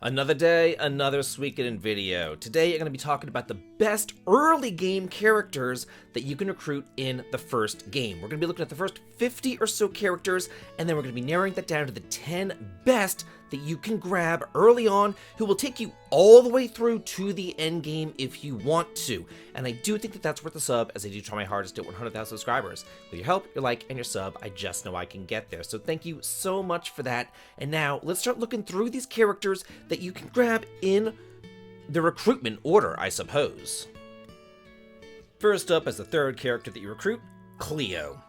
Another day, another Suikoden video. Today I'm going to be talking about the best early game characters that you can recruit in the first game. We're going to be looking at the first 50 or so characters, and then we're going to be narrowing that down to the 10 best that you can grab early on, who will take you all the way through to the end game if you want to. And I do think that that's worth a sub, as I do try my hardest to hit 100,000 subscribers. With your help, your like, and your sub, I just know I can get there. So thank you so much for that. And now let's start looking through these characters that you can grab in the recruitment order, I suppose. First up, as the third character that you recruit, Cleo.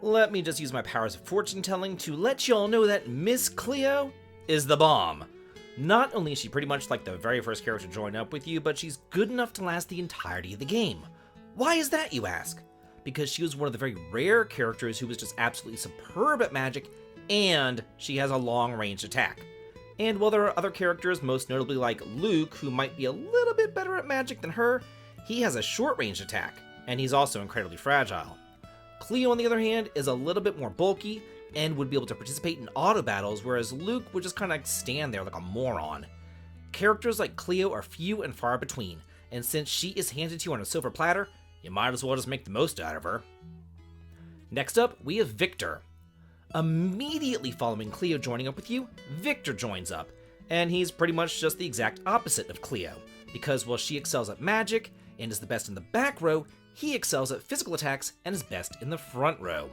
Let me just use my powers of fortune telling to let y'all know that Miss Cleo is the bomb. Not only is she pretty much like the very first character to join up with you, but she's good enough to last the entirety of the game. Why is that, you ask? Because she was one of the very rare characters who was just absolutely superb at magic, and she has a long-range attack. And while there are other characters, most notably like Luke, who might be a little bit better at magic than her, he has a short-range attack, and he's also incredibly fragile. Cleo, on the other hand, is a little bit more bulky and would be able to participate in auto battles, whereas Luke would just kind of stand there like a moron. Characters like Cleo are few and far between, and since she is handed to you on a silver platter, you might as well just make the most out of her. Next up, we have Viktor. Immediately following Cleo joining up with you, Viktor joins up, and he's pretty much just the exact opposite of Cleo, because while she excels at magic and is the best in the back row, he excels at physical attacks and is best in the front row.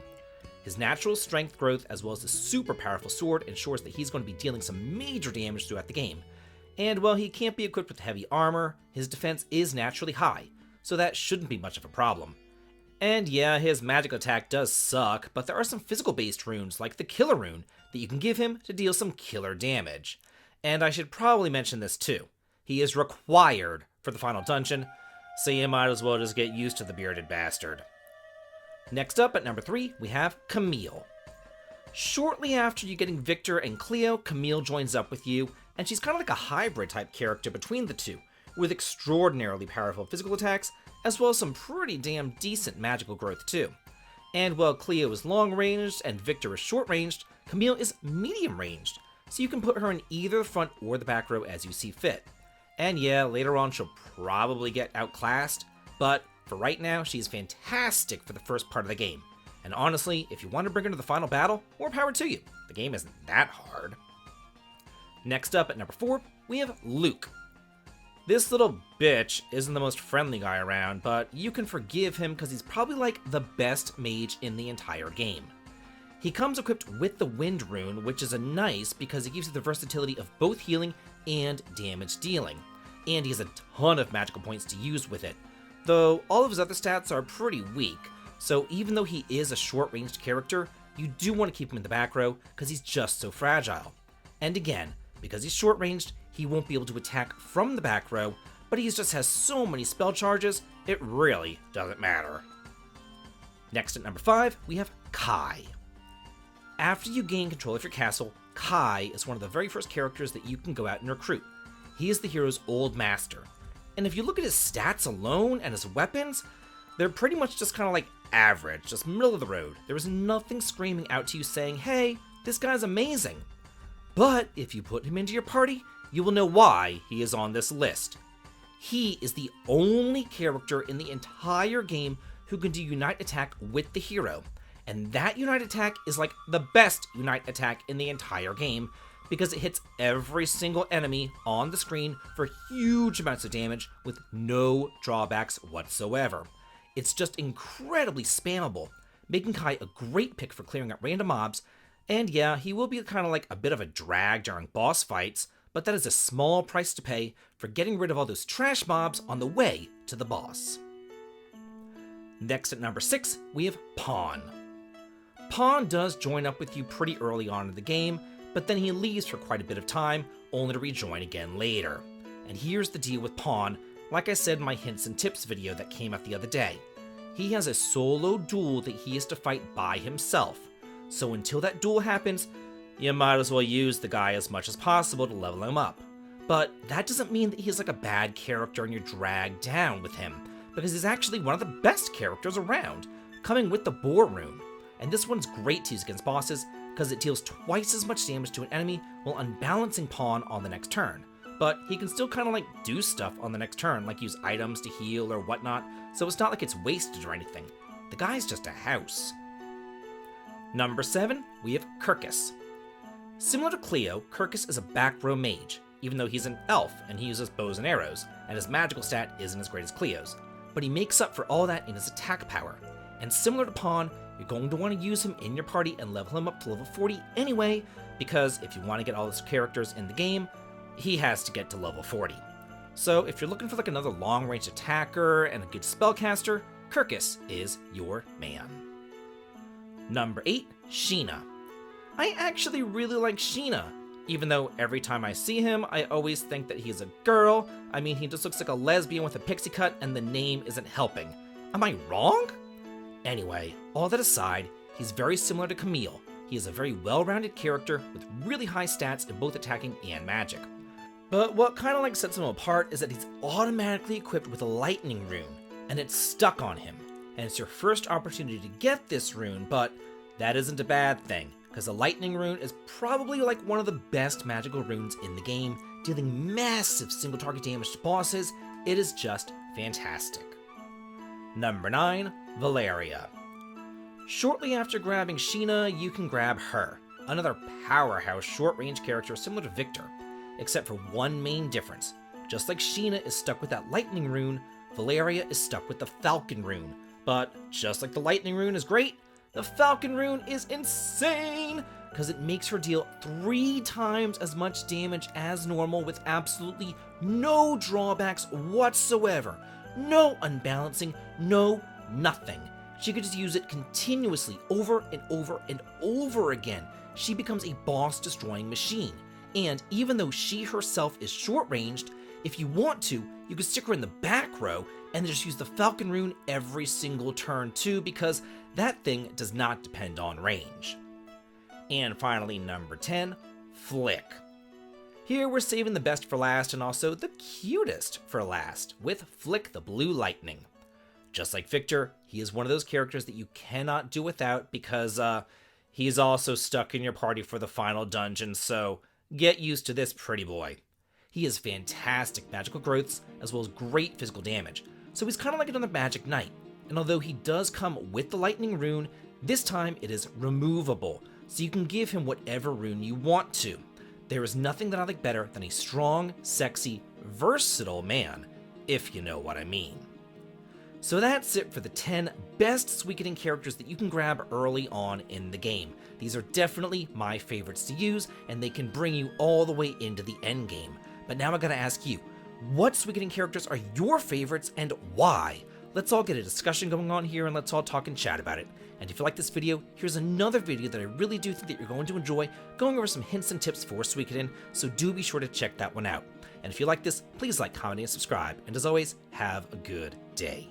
His natural strength growth as well as his super powerful sword ensures that he's going to be dealing some major damage throughout the game. And while he can't be equipped with heavy armor, his defense is naturally high, so that shouldn't be much of a problem. And yeah, his magic attack does suck, but there are some physical based runes like the killer rune that you can give him to deal some killer damage. And I should probably mention this too. He is required for the final dungeon, so you might as well just get used to the bearded bastard. Next up at number 3, we have Camille. Shortly after you getting Viktor and Cleo, Camille joins up with you, and she's kind of like a hybrid type character between the two, with extraordinarily powerful physical attacks, as well as some pretty damn decent magical growth too. And while Cleo is long ranged and Viktor is short ranged, Camille is medium ranged, so you can put her in either the front or the back row as you see fit. And yeah, later on she'll probably get outclassed, but for right now, she's fantastic for the first part of the game. And honestly, if you want to bring her to the final battle, more power to you. The game isn't that hard. Next up at number 4, we have Luke. This little bitch isn't the most friendly guy around, but you can forgive him because he's probably like the best mage in the entire game. He comes equipped with the Wind Rune, which is a nice because it gives you the versatility of both healing and damage dealing. And he has a ton of magical points to use with it, though all of his other stats are pretty weak, so even though he is a short-ranged character, you do want to keep him in the back row because he's just so fragile. And again, because he's short-ranged, he won't be able to attack from the back row, but he just has so many spell charges, it really doesn't matter. Next at number 5, we have Kai. After you gain control of your castle, Kai is one of the very first characters that you can go out and recruit. He is the hero's old master. And if you look at his stats alone and his weapons, they're pretty much just kind of like average, just middle of the road. There is nothing screaming out to you saying, hey, this guy's amazing. But if you put him into your party, you will know why he is on this list. He is the only character in the entire game who can do Unite Attack with the hero. And that Unite Attack is like the best Unite Attack in the entire game, because it hits every single enemy on the screen for huge amounts of damage with no drawbacks whatsoever. It's just incredibly spammable, making Kai a great pick for clearing out random mobs, and yeah, he will be kind of like a bit of a drag during boss fights, but that is a small price to pay for getting rid of all those trash mobs on the way to the boss. Next at number 6, we have Pahn. Pahn does join up with you pretty early on in the game, but then he leaves for quite a bit of time, only to rejoin again later. And here's the deal with Pahn, like I said in my hints and tips video that came out the other day. He has a solo duel that he has to fight by himself, so until that duel happens, you might as well use the guy as much as possible to level him up. But that doesn't mean that he's like a bad character and you're dragged down with him, because he's actually one of the best characters around, coming with the Boar Rune. And this one's great to use against bosses, because it deals twice as much damage to an enemy while unbalancing Pahn on the next turn. But he can still kind of like do stuff on the next turn, like use items to heal or whatnot, so it's not like it's wasted or anything. The guy's just a house. Number 7, we have Kirkis. Similar to Cleo, Kirkis is a back row mage, even though he's an elf and he uses bows and arrows, and his magical stat isn't as great as Cleo's. But he makes up for all that in his attack power. And similar to Pahn, you're going to want to use him in your party and level him up to level 40 anyway, because if you want to get all his characters in the game, he has to get to level 40. So if you're looking for like another long-range attacker and a good spellcaster, Kirkis is your man. Number 8, Sheena. I actually really like Sheena, even though every time I see him, I always think that he's a girl. I mean, he just looks like a lesbian with a pixie cut and the name isn't helping. Am I wrong? Anyway, all that aside, he's very similar to Camille. He is a very well-rounded character with really high stats in both attacking and magic. But what kind of like sets him apart is that he's automatically equipped with a lightning rune, and it's stuck on him. And it's your first opportunity to get this rune, but that isn't a bad thing, because the lightning rune is probably like one of the best magical runes in the game, dealing massive single target damage to bosses. It is just fantastic. Number 9, Valeria. Shortly after grabbing Sheena, you can grab her, another powerhouse short-range character similar to Viktor, except for one main difference. Just like Sheena is stuck with that lightning rune, Valeria is stuck with the falcon rune. But just like the lightning rune is great, the falcon rune is insane, because it makes her deal 3 times as much damage as normal with absolutely no drawbacks whatsoever. No unbalancing, no nothing. She could just use it continuously over and over and over again. She becomes a boss-destroying machine. And even though she herself is short-ranged, if you want to, you can stick her in the back row and then just use the Falcon rune every single turn too, because that thing does not depend on range. And finally, number 10, Flik. Here we're saving the best for last and also the cutest for last, with Flik the Blue Lightning. Just like Viktor, he is one of those characters that you cannot do without because he's also stuck in your party for the final dungeon, so get used to this pretty boy. He has fantastic magical growths as well as great physical damage, so he's kind of like another magic knight. And although he does come with the lightning rune, this time it is removable, so you can give him whatever rune you want to. There is nothing that I like better than a strong, sexy, versatile man, if you know what I mean. So that's it for the 10 best Suikoden characters that you can grab early on in the game. These are definitely my favorites to use, and they can bring you all the way into the end game. But now I gotta ask you, what Suikoden characters are your favorites and why? Let's all get a discussion going on here and let's all talk and chat about it. And if you like this video, here's another video that I really do think that you're going to enjoy, going over some hints and tips for Suikoden, so do be sure to check that one out. And if you like this, please like, comment, and subscribe. And as always, have a good day.